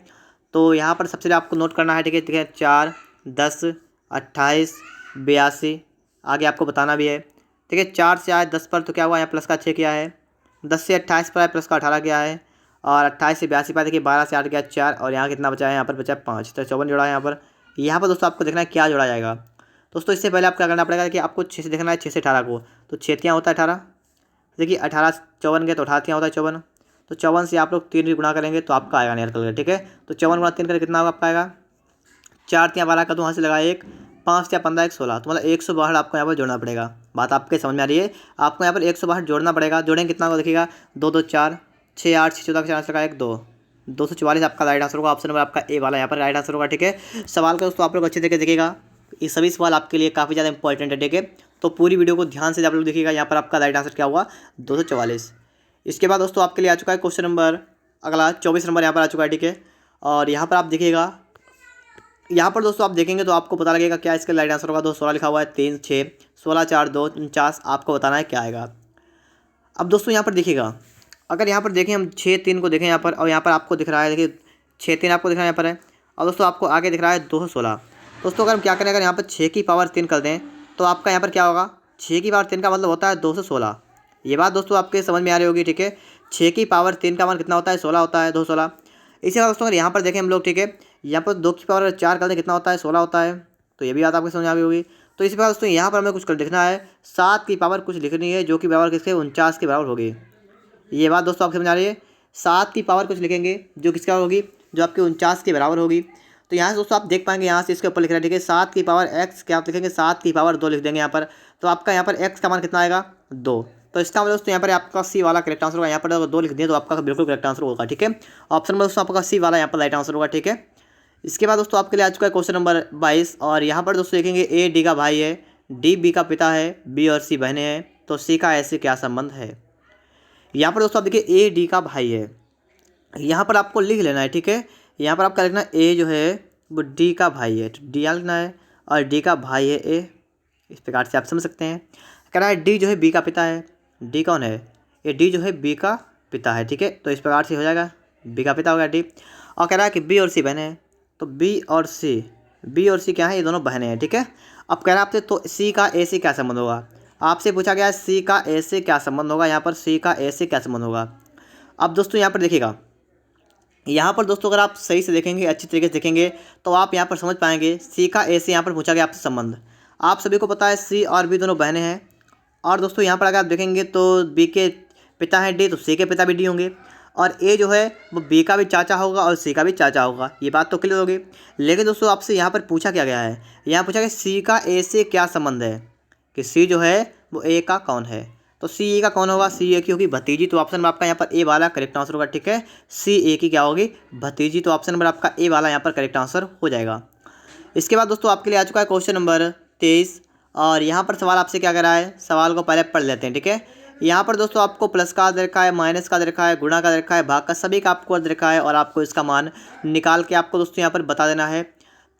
तो यहाँ पर सबसे पहले आपको नोट करना है, ठीक है, 4, 10, 28, 82, आगे आपको बताना भी है, ठीक है। 4 से आए 10 पर तो क्या हुआ, यहाँ प्लस का 6 किया है, 10 से 28 पर आए प्लस का 18 किया है, और 28 से 82 पर देखिए 12 से 8 गया 4, और यहाँ कितना बचा है, यहाँ पर बचा 5, तो 54 जोड़ा है यहाँ पर। यहाँ पर दोस्तों आपको देखना है क्या जोड़ा जाएगा। दोस्तों इससे पहले आपको क्या करना पड़ेगा कि आपको 6 से देखना है, 6 से 18 को, तो 6 तियाँ होता है 18, देखिए 18 54 गए तो 18 तियाँ होता है 54, तो 54 से आप लोग 3 भी गुणा करेंगे तो आपका आएगा निकल गया, ठीक है। तो 54 गुणा 3 करें कितना होगा आपका आएगा, 4 तियाँ 12 का, तो वहाँ से लगा 1, 5 तियाँ 15, 1 16, तो मतलब 162 आपको यहाँ पर जोड़ना पड़ेगा। बात आपके समझ में आ रही है, आपको यहाँ पर 162 जोड़ना पड़ेगा। जोड़ेंगे कितना होगा देखिएगा, 2 2 4, 6 8 6 14 का 4 लगा 1 2, 244 आपका राइट आंसर होगा। ऑप्शन नंबर आपका ए वाला यहाँ पर राइट आंसर होगा, ठीक है। सवाल का दोस्तों आप लोग अच्छे तरीके देखिएगा, ये सभी सवाल आपके लिए काफ़ी ज़्यादा इंपॉर्टेंट है, ठीक है। तो पूरी वीडियो को ध्यान से आप लोग देखिएगा, यहाँ पर आपका राइट आंसर क्या हुआ, 244। इसके बाद दोस्तों आपके लिए आ चुका है क्वेश्चन नंबर अगला 24 नंबर यहाँ पर आ चुका है, ठीक है। और यहाँ पर आप देखिएगा, यहाँ पर दोस्तों आप देखेंगे तो आपको पता लगेगा क्या इसका राइट आंसर होगा। 216 लिखा हुआ है, 3 6 16 4 2 49, आपको बताना है क्या आएगा। अब दोस्तों यहाँ पर देखिएगा, अगर यहाँ पर देखें हम 6 3 को देखें यहाँ पर, और यहाँ पर आपको दिख रहा है, देखिए 6 3 आपको दिख रहा है यहाँ पर है, और दोस्तों आपको आगे दिख रहा है 216। दोस्तों अगर हम क्या करें, अगर यहाँ पर 6 की पावर 3 कर दें तो आपका यहाँ पर क्या होगा, 6 की पावर 3 का मतलब होता है 216। ये बात दोस्तों आपके समझ में आ रही होगी, ठीक है। 6 की पावर 3 का मान कितना होता है, 16 होता है, 216। इसी तरह दोस्तों अगर यहाँ पर देखें हम लोग, ठीक है, यहाँ पर 2 की पावर 4 कर दें कितना होता है, 16 होता है, तो ये भी बात आपको समझ में आ रही होगी। तो इसी प्रकार दोस्तों यहाँ पर हमें कुछ कर लिखना है, 7 की पावर कुछ लिखनी है जो कि बराबर किसके, 49 के बराबर होगी। ये बात दोस्तों आपको समझ आ रही है, 7 की पावर कुछ लिखेंगे जो किसका होगी, जो आपके 49 के बराबर होगी। तो यहाँ से दोस्तों आप देख पाएंगे, यहाँ से इसके ऊपर लिख रहा है, ठीक है, 7 की पावर x क्या आप लिखेंगे, 7 की पावर 2 लिख देंगे यहाँ पर, तो आपका यहाँ पर x का मान कितना आएगा, 2। तो इसका मतलब दोस्तों यहाँ पर आपका सी वाला करेक्ट आंसर होगा। यहाँ पर अगर 2 लिख दिए तो आपका बिल्कुल करेक्ट आंसर होगा, ठीक है। ऑप्शन में दोस्तों आपका सी वाला यहाँ पर राइट आंसर होगा, ठीक है। इसके बाद दोस्तों आपके लिए आ चुका है क्वेश्चन नंबर 22, और यहाँ पर दोस्तों देखेंगे ए डी का भाई है, डी बी का पिता है, बी और सी बहनें हैं, तो सी का ऐसे क्या संबंध है। यहाँ पर दोस्तों आप देखिए ए डी का भाई है, यहाँ पर आपको लिख लेना है, ठीक है। यहाँ पर आपका लिखना ए जो है वो डी का भाई है, डी यहाँ लिखना है, और डी का भाई है ए, इस प्रकार से आप समझ सकते हैं। कह रहा है डी जो है बी का पिता है, डी कौन है, ये डी जो है बी का पिता है, ठीक है, तो इस प्रकार से हो जाएगा, बी का पिता हो गया डी। और कह रहा है कि बी और सी बहनें हैं, तो बी और सी क्या है, ये दोनों बहनें हैं, ठीक है। अब कह रहा है आपसे तो सी का ए से क्या संबंध होगा, आपसे पूछा गया है सी का ए से क्या संबंध होगा, यहाँ पर सी का ए से क्या संबंध होगा। अब दोस्तों यहाँ पर देखिएगा, यहाँ पर दोस्तों अगर आप सही से देखेंगे, अच्छी तरीके से देखेंगे, तो आप यहाँ पर समझ पाएंगे सी का ए से यहाँ पर पूछा गया आपसे संबंध। आप सभी को पता है सी और बी दोनों बहनें हैं, और दोस्तों यहाँ पर अगर आप देखेंगे तो बी के पिता हैं डी, तो सी के पिता भी डी होंगे, और ए जो है वो बी का भी चाचा होगा और सी का भी चाचा होगा, ये बात तो क्लियर होगी। लेकिन दोस्तों आपसे यहाँ पर पूछा क्या गया है, यहाँ पूछा गया सी का ए से क्या संबंध है, कि सी जो है वो ए का कौन है, तो सी ए का कौन होगा, सी ए की होगी भतीजी, तो ऑप्शन नंबर आपका यहाँ पर ए वाला करेक्ट आंसर होगा, ठीक है। सी ए की क्या होगी, भतीजी, तो ऑप्शन नंबर आपका ए वाला यहाँ पर करेक्ट आंसर हो जाएगा। इसके बाद दोस्तों आपके लिए आ चुका है क्वेश्चन नंबर 23, और यहाँ पर सवाल आपसे क्या कर रहा है, सवाल को पहले पढ़ लेते हैं, ठीक है। यहाँ पर दोस्तों आपको प्लस का दे रखा है, माइनस का दे रखा है, गुणा का दे रखा है, भाग का, सभी का आपको दे रखा है और आपको इसका मान निकाल के आपको दोस्तों यहाँ पर बता देना है।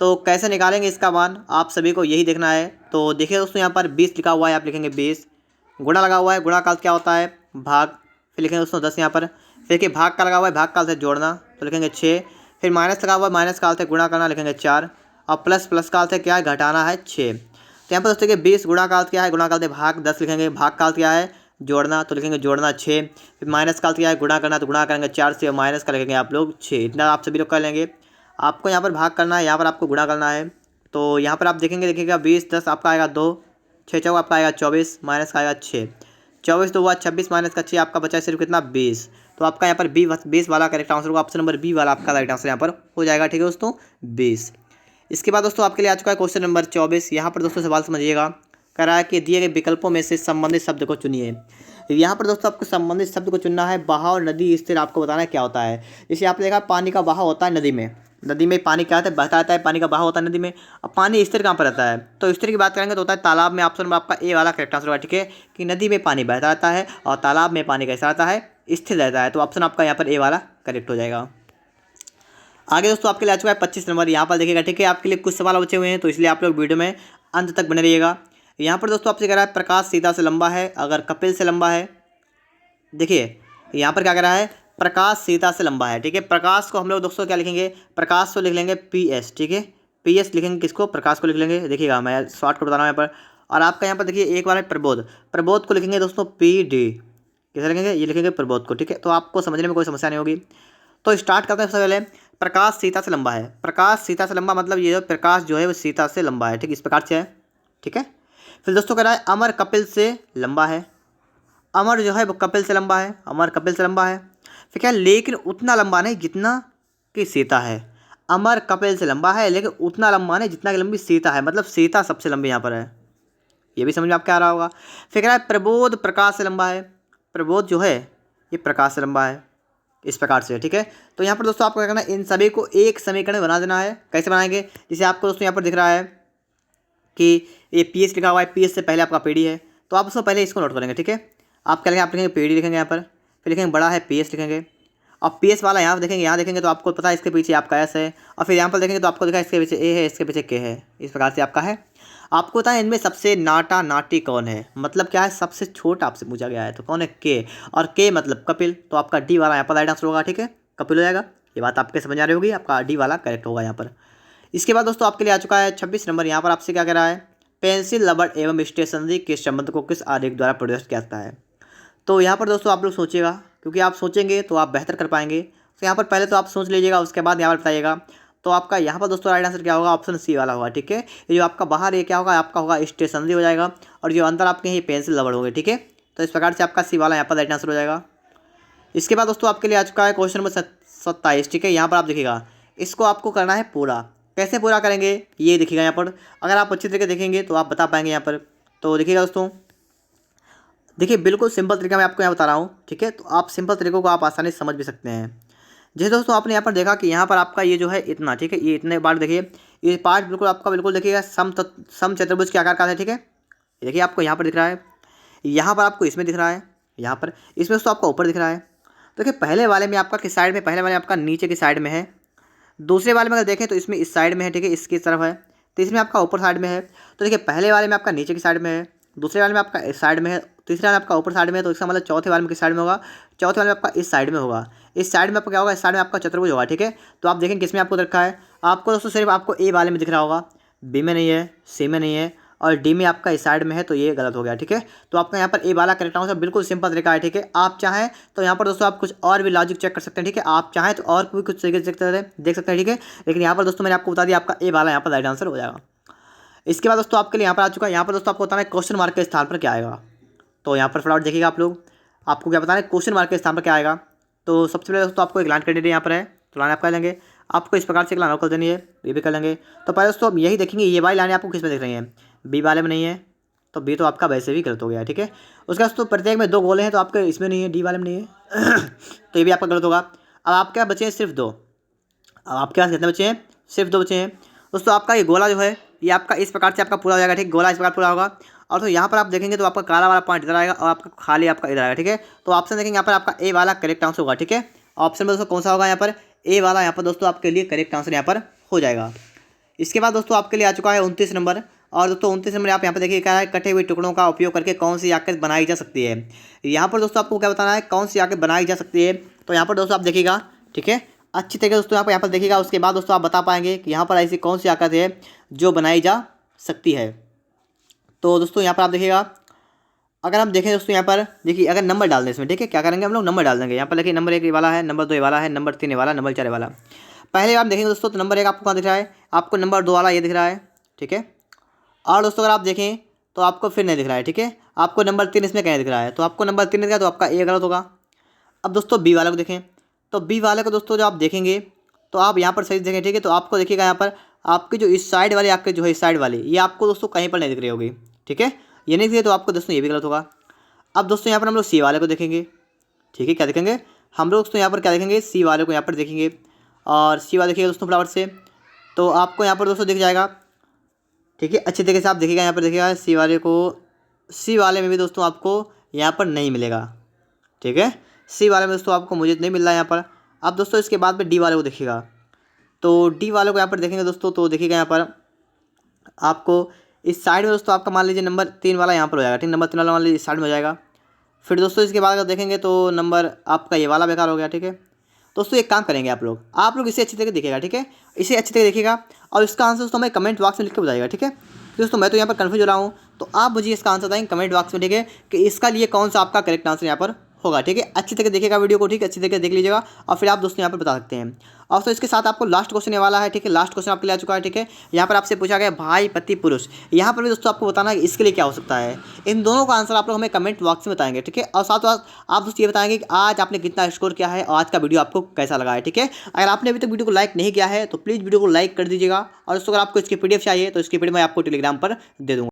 तो कैसे निकालेंगे इसका मान, आप सभी को यही देखना है। तो देखिए दोस्तों यहाँ पर 20 लिखा हुआ है, आप लिखेंगे 20, गुणा लगा हुआ है, गुणा का अर्थ क्या होता है भाग, फिर लिखेंगे दोस्तों 10 यहाँ पर, फिर कि भाग का लगा हुआ है, भाग का अर्थ है जोड़ना, तो लिखेंगे 6, फिर माइनस लगा हुआ है, माइनस का अर्थ है गुणा करना, लिखेंगे 4, और प्लस, प्लस का अर्थ है क्या है घटाना है 6। तो यहाँ पर दोस्तों देखिए 20 गुणा का अर्थ क्या है, गुणा का अर्थ है भाग, 10 लिखेंगे, भाग का अर्थ क्या है जोड़ना, तो लिखेंगे जोड़ना 6, फिर माइनस का अर्थ क्या है गुणा करना, तो गुणा करेंगे 4 से, माइनस का लिखेंगे आप लोग 6। इतना आप सभी लोग कर लेंगे। आपको यहाँ पर भाग करना है, यहाँ पर आपको गुणा करना है। तो यहाँ पर आप देखेंगे, देखिएगा 20 10 आपका आएगा 2, 6 चौका आपका आएगा 24, माइनस का आएगा 6, 24 तो हुआ 26, माइनस का 6 आपका बचा सिर्फ कितना 20। तो आपका यहाँ पर 20 वाला करेक्ट आंसर होगा, ऑप्शन नंबर बी वाला आपका राइट आंसर यहाँ पर हो जाएगा। ठीक है दोस्तों 20। इसके बाद दोस्तों आपके लिए आ चुका है क्वेश्चन नंबर 24। यहाँ पर दोस्तों सवाल समझिएगा, कह रहा है कि दिए गए विकल्पों में से संबंधित शब्द को चुनिए। यहाँ पर दोस्तों आपको संबंधित शब्द को चुनना है। बहाव, नदी, स्थिर आपको बताना है क्या होता है। जैसे आपने देखा पानी का बहाव होता है नदी में, नदी में पानी क्या होता है बहता रहता है, पानी का बहाव होता है नदी में। अब पानी स्थिर कहाँ पर रहता है, तो स्थिर की बात करेंगे तो होता है तालाब में। ऑप्शन में आपका ए वाला करेक्ट आंसर होगा। ठीक है कि नदी में पानी बहता रहता है और तालाब में पानी कैसा रहता है स्थिर रहता है। तो ऑप्शन आपका यहाँ पर ए वाला करेक्ट हो जाएगा। आगे दोस्तों आपके लिए आ चुका है 25 नंबर, यहाँ पर देखिएगा। ठीक है आपके लिए कुछ सवाल बचे हुए हैं, तो इसलिए आप लोग वीडियो में अंत तक बने रहिएगा। यहाँ पर दोस्तों आपसे कह रहा है प्रकाश सीता से लंबा है अगर कपिल से लंबा है। देखिए यहाँ पर क्या कह रहा है, प्रकाश सीता से लंबा है। ठीक है प्रकाश को हम लोग दोस्तों क्या लिखेंगे, प्रकाश को लिख लेंगे पी एस। ठीक है पी एस लिखेंगे, किसको प्रकाश को लिख लेंगे। देखिएगा मैं शॉर्टकट बता रहा हूँ यहाँ पर। और आपका यहाँ पर देखिए एक बार है प्रबोध, प्रबोध को लिखेंगे दोस्तों पी डी। कैसे लिखेंगे, ये लिखेंगे प्रबोध को। ठीक है तो आपको समझने में कोई समस्या नहीं होगी। तो स्टार्ट करते हैं। सबसे पहले प्रकाश सीता से लंबा है, प्रकाश सीता से लंबा मतलब ये प्रकाश जो है वो सीता से लंबा है। ठीक इस प्रकार से है। ठीक है फिर दोस्तों कह रहा है अमर कपिल से लंबा है, अमर जो है वो कपिल से लंबा है, अमर कपिल से लंबा है। फिर क्या, लेकिन उतना लंबा नहीं जितना कि सीता है। अमर कपिल से लंबा है लेकिन उतना लंबा नहीं जितना कि लंबी सीता है, मतलब सीता सबसे लंबी यहाँ पर है। ये भी समझ में आपको आ रहा होगा। फिर कह रहा है प्रबोध प्रकाश से लंबा है, प्रबोध जो है ये प्रकाश से लंबा है, इस प्रकार से। ठीक है तो यहाँ पर दोस्तों आपको क्या करना है, इन सभी को एक समीकरण बना देना है। कैसे बनाएंगे, जैसे आपको दोस्तों यहाँ पर दिख रहा है कि ये पी एस लिखा हुआ है, पी एस से पहले आपका पी डी है, तो आप उसको पहले इसको नोट करेंगे। ठीक है आप क्या लिखेंगे, आप लिखेंगे पी डी लिखेंगे यहाँ पर, फिर लिखेंगे बड़ा है पी एस लिखेंगे। और पी एस वाला यहाँ देखेंगे, यहाँ देखेंगे तो आपको पता है इसके पीछे आपका एस है, और फिर यहाँ पर देखेंगे तो आपको दिखा इसके पीछे ए है, इसके पीछे के है। इस प्रकार से आपका है। आपको पता है इनमें सबसे नाटा नाटी कौन है, मतलब क्या है सबसे छोटा आपसे पूछा गया है, तो कौन है के, और के मतलब कपिल। तो आपका डी वाला यहाँ पर राइट आंसर होगा। ठीक है कपिल हो जाएगा। ये बात आपके समझ आ रही होगी, आपका डी वाला करेक्ट होगा यहाँ पर। इसके बाद दोस्तों आपके लिए आ चुका है 26 नंबर। यहाँ पर आपसे क्या कह रहा है, पेंसिल रबड़ एवं स्टेशनरी के संबंध को किस आरेख द्वारा प्रदर्शित किया जाता है। तो यहाँ पर दोस्तों आप लोग सोचिएगा, क्योंकि आप सोचेंगे तो आप बेहतर कर पाएंगे। तो यहाँ पर पहले तो आप सोच लीजिएगा, उसके बाद यहाँ पर बताइएगा। तो आपका यहाँ पर दोस्तों राइट आंसर क्या होगा, ऑप्शन सी वाला होगा। ठीक है ये जो आपका बाहर ये क्या होगा, आपका होगा स्टेशनरी हो जाएगा, और जो अंदर आपके ये पेंसिल रबड़ होंगे। ठीक है तो इस प्रकार से आपका सी वाला यहाँ पर राइट आंसर हो जाएगा। इसके बाद दोस्तों आपके लिए आ चुका है क्वेश्चन नंबर 27। ठीक है यहाँ पर आप देखिएगा, इसको आपको करना है पूरा। कैसे पूरा करेंगे ये देखिएगा यहाँ पर, अगर आप अच्छी तरीके देखेंगे तो आप बता पाएंगे यहाँ पर। तो देखिएगा दोस्तों, देखिए बिल्कुल सिंपल तरीका मैं आपको यहाँ बता रहा हूँ। ठीक है तो आप सिंपल तरीकों को आप आसानी से समझ भी सकते हैं। जैसे दोस्तों आपने यहाँ पर देखा कि यहाँ पर आपका ये जो है इतना, ठीक है ये इतने पार्ट देखिए, ये पार्ट बिल्कुल आपका बिल्कुल देखिएगा सम चतुर्भुज के आकार का है। ठीक है ये देखिए आपको यहाँ पर दिख रहा है, यहाँ पर आपको इसमें दिख रहा है, यहाँ पर इसमें दोस्तों आपका ऊपर दिख रहा है। तो देखिए पहले वाले में आपका किस साइड में, पहले वाले में आपका नीचे की साइड में है, दूसरे वाले में अगर देखें तो इसमें इस साइड में है। ठीक है इसकी तरफ है, तीसरे में आपका ऊपर साइड में है। तो देखिए पहले वाले में आपका नीचे की साइड में है, दूसरे वाले में आपका इस साइड में है, तीसरे वाले में आपका ऊपर साइड में है। तो इसका मतलब चौथे वाले में किस साइड में होगा, चौथे वाले में आपका इस साइड में होगा। इस साइड में आपका क्या होगा, इस साइड में आपका चतुर्भुज होगा। ठीक है तो आप देखें किस में आपको रखा है, आपको दोस्तों सिर्फ आपको ए वाले में दिख रहा होगा, बी में नहीं है, सी में नहीं है, और डी में आपका इस साइड में है, तो ये गलत हो गया। ठीक है तो आपका यहाँ पर ए वाला करेक्ट आंसर बिल्कुल सिंपल तरीका है। ठीक है आप चाहें तो यहाँ पर दोस्तों आप कुछ और भी लॉजिक चेक कर सकते हैं। ठीक है आप चाहें तो और भी कुछ तरीके से देख सकते हैं। ठीक है लेकिन यहाँ पर दोस्तों मैंने आपको बता दिया, आपका ए वाला यहाँ पर राइट आंसर हो जाएगा। इसके बाद दोस्तों आपके लिए यहाँ पर आ चुका है, यहाँ पर दोस्तों आपको बताना है क्वेश्चन मार्क के स्थान पर क्या आएगा। तो यहाँ पर फटाफट देखिएगा आप लोग, आपको क्या बताना है क्वेश्चन मार्क के स्थान पर क्या आएगा। तो सबसे पहले दोस्तों आपको एक लाइन करनी है, यहाँ पर है तो लाइन आप कर लेंगे, आपको इस प्रकार से एक लाइन कर देनी है, ये भी कर लेंगे। तो पहले दोस्तों हम यही देखेंगे ये वाली लाइन आपको किस में दिख रही है, बी वाले में नहीं है, तो बी तो आपका वैसे भी गलत हो गया। ठीक है उसके बाद तो प्रत्येक में दो गोले हैं, तो आपके इसमें नहीं है, डी वाले में नहीं है तो ये भी आपका गलत होगा। अब आपके पास बचे हैं सिर्फ दो, अब आपके पास कितने बचे हैं, सिर्फ दो बचे हैं। दोस्तों आपका ये गोला जो है ये आपका इस प्रकार से आपका पूरा हो जाएगा। ठीक गोला इस प्रकार पूरा होगा, और तो यहाँ पर आप देखेंगे तो आपका काला वाला पॉइंट इधर आएगा और आपका खाली आपका इधर आएगा, ठीक है। तो ऑप्शन देखेंगे यहाँ पर आपका ए वाला करेक्ट आंसर होगा, ठीक है। ऑप्शन में दोस्तों कौन सा होगा यहाँ पर, ए वाला यहाँ पर दोस्तों आपके लिए करेक्ट आंसर यहाँ पर हो जाएगा। इसके बाद दोस्तों आपके लिए आ चुका है 29 नंबर। और दोस्तों 29 नंबर आप यहाँ पर देखिए क्या है, कटे हुए टुकड़ों का उपयोग करके कौन सी आकृति बनाई जा सकती है। यहाँ पर दोस्तों आपको क्या बताना है, कौन सी आकृति बनाई जा सकती है। तो यहाँ पर दोस्तों आप देखिएगा, ठीक है, अच्छी तरीके दोस्तों यहाँ पर देखिएगा। उसके बाद दोस्तों आप बता पाएंगे कि यहाँ पर ऐसी कौन सी आकृति है जो बनाई जा सकती है। तो दोस्तों यहाँ पर आप देखिएगा, अगर हम देखें दोस्तों यहाँ पर देखिए, अगर नंबर डाल दें इसमें, ठीक है, क्या करेंगे हम लोग, नंबर डाल देंगे। यहाँ पर देखिए नंबर 1 वाला है, नंबर 2 वाला है, नंबर 3 वाला, नंबर 4 वाला। पहले आप देखेंगे दोस्तों तो नंबर 1 आपको कहाँ दिख रहा है, आपको नंबर 2 वाला ये दिख रहा है, ठीक है। और दोस्तों अगर आप देखें तो आपको फिर नहीं दिख रहा है, ठीक है। आपको नंबर 3 इसमें कहीं दिख रहा है, तो आपको नंबर 3 दिख रहा है, तो आपका ए गलत होगा। अब दोस्तों बी वाले को देखें, तो बी वाले को दोस्तों जब आप देखेंगे तो आप यहाँ पर सही देखें, ठीक है। तो आपको देखिएगा यहाँ पर आपकी जो इस साइड वाली, आपके जो है इस साइड वाली, ये आपको दोस्तों कहीं पर नहीं दिख रही होगी, ठीक है। ये नहीं दिख रही तो आपको दोस्तों ये भी गलत होगा। अब दोस्तों यहाँ पर हम लोग सी वाले को देखेंगे, ठीक है। क्या देखेंगे हम लोग दोस्तों यहाँ पर, क्या देखेंगे, सी वाले को यहाँ पर देखेंगे। और सी वाले देखिएगा दोस्तों फटाफट से, तो आपको यहाँ पर दोस्तों दिख जाएगा, ठीक है। अच्छी तरीके से आप देखिएगा, यहाँ पर देखिएगा सी वाले को, सी वाले में भी दोस्तों आपको यहाँ पर नहीं मिलेगा, ठीक है। सी वाले में दोस्तों आपको मुझे नहीं मिल रहा है यहाँ पर। अब दोस्तों इसके बाद में डी वाले को देखिएगा, तो डी वाले को यहाँ पर देखेंगे दोस्तों, तो देखिएगा यहाँ पर आपको इस साइड में दोस्तों आपका मान लीजिए नंबर 3 वाला यहाँ पर हो जाएगा, ठीक। नंबर 3 वाला मान लीजिए इस साइड में हो जाएगा। फिर दोस्तों इसके बाद अगर देखेंगे तो नंबर आपका ये वाला बेकार हो गया, ठीक है। दोस्तों एक काम करेंगे, आप लोग इसे अच्छी तरीके देखिएगा, ठीक है। इसे अच्छी तरीके देखिएगा और इसका आंसर दोस्तों हमें कमेंट बॉक्स में लिख के बताइएगा, ठीक है। दोस्तों मैं तो यहाँ पर कन्फ्यूज हो रहा हूँ, तो आप मुझे इसका आंसर बताएंगे कमेंट बॉक्स में, ठीक है, कि इसका लिए कौन सा आपका करेक्ट आंसर यहाँ पर होगा, ठीक है। अच्छी तरीके देखिएगा वीडियो को, ठीक है, अच्छी तरीके देख लीजिएगा और फिर आप दोस्तों यहाँ पर बता सकते हैं। और तो इसके साथ आपको लास्ट क्वेश्चन वाला है, ठीक है। लास्ट क्वेश्चन आपके लिए आ चुका है, ठीक है। यहाँ पर आपसे पूछा गया भाई पति पुरुष, यहाँ पर भी दोस्तों आपको बताना है कि इसके लिए क्या हो सकता है। इन दोनों का आंसर आप लोग हमें कमेंट बॉक्स में बताएंगे, ठीक है। और साथ साथ आप दोस्तों ये बताएंगे कि आज आपने कितना स्कोर किया है और आज का वीडियो आपको कैसा लगा है, ठीक है। अगर आपने अभी तक वीडियो को लाइक नहीं किया है तो प्लीज़ वीडियो को लाइक कर दीजिएगा। और दोस्तों अगर आपको इसकी PDF चाहिए तो इसकी PDF मैं आपको टेलीग्राम पर दे दूँगा।